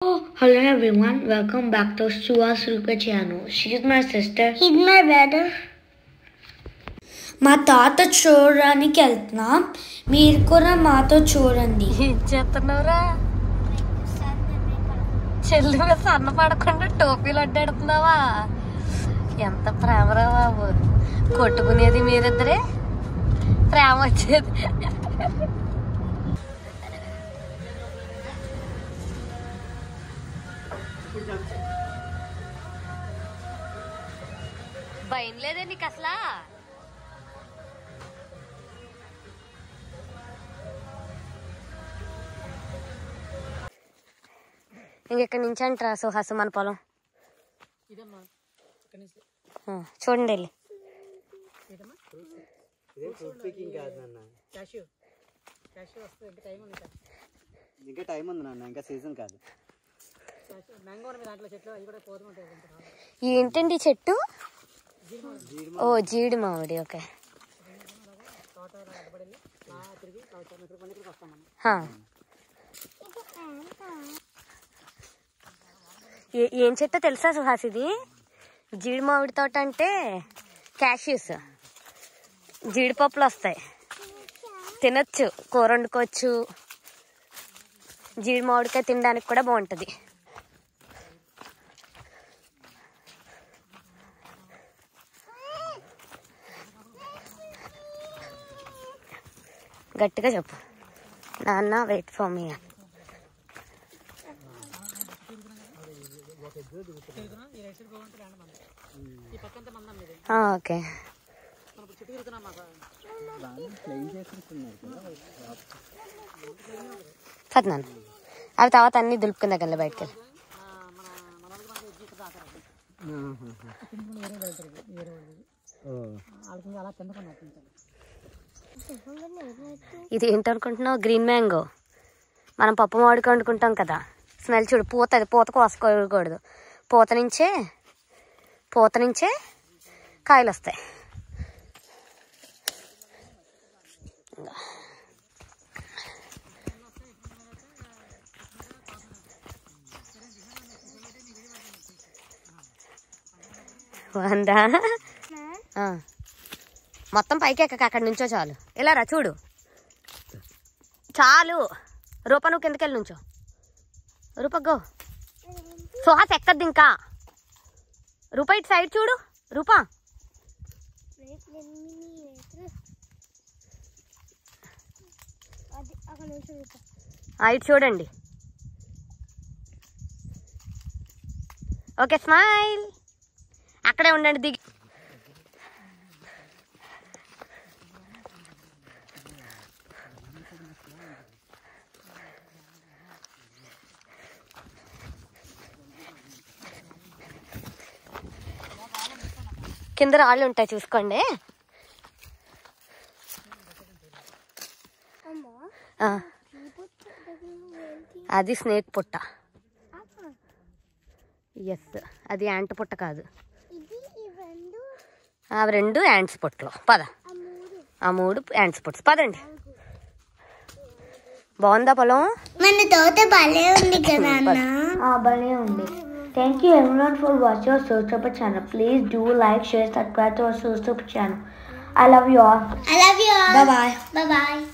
Hello everyone, welcome back to Suha's Ruka channel. She's my sister. He's my brother. మా తాత చూడడానికి వెళ్తున్నాం. మీరు కూడా మాతో చూడండి. ఏం చేస్తున్నావురా? చెల్లి మీద సన్న పడకుండా టోపీలు అడ్డాడుతున్నావా? ఎంత ప్రేమరా బాబు. కొట్టుకునేది మీరిద్దరే, ప్రేమ వచ్చేది. భయం లేదే నీకు అసలా? ఇంకెక్కడి నుంచి అంటారా సుహాసు మన పొలం? చూడండి వెళ్ళి. ఇంకా టైం ఉంది నాన్న, ఇంకా సీజన్ కాదు. ఏంటండి ఈ చెట్టు? ఓ జీడి మామిడి. ఓకే. ఏం చెట్టో తెలుసా సుహాస్? ఇది జీడి మామిడి తోట అంటే క్యాష్యూస్, జీడిపప్పులు వస్తాయి, తినొచ్చు, కూర వండుకోవచ్చు. జీడి మామిడికాయ తినడానికి కూడా బాగుంటుంది. గట్టిగా చెప్పు నాన్న, వెయిట్ ఫర్ మీ. ఓకే. నాన్న అవి తర్వాత అన్ని దులుపుకుందా కదా బయటకి. ఇది ఏంటనుకుంటున్నావు? Green mango. మనం పప్పు మామిడికాయ వండుకుంటాం కదా, స్మెల్ చూడు. పూత కోసుకోకూడదు. పూత నుంచే కాయలు వస్తాయి. వందా మొత్తం పైకి ఎక్కక, అక్కడి నుంచో చాలు. ఇలా రా చూడు, చాలు. రూప నువ్వు కిందకెళ్ళి నుంచో. రూపగో సుహాస్ ఎక్కద్ది ఇంకా. రూప ఇటు సైడ్ చూడు. రూపా ఇటు చూడండి. Okay, smile. అక్కడే ఉండండి, దిగి. కింద రాళ్ళు ఉంటాయి చూసుకోండి. అది స్నేక్ పుట్ట. ఎస్, అది యాంట్ పుట్ట కాదు. అవి రెండు యాంట్స్ పుట్టలు. పద, ఆ మూడు యాంట్స్ పుట్స్. పదండి. బాగుందా పొలం? మన తోట భలే ఉంది కదా అన్న. భలే ఉంది. Thank you everyone for watching our Super channel. Please do like, share, subscribe to our Super channel. I love you all. I love you all. Bye bye. Bye bye.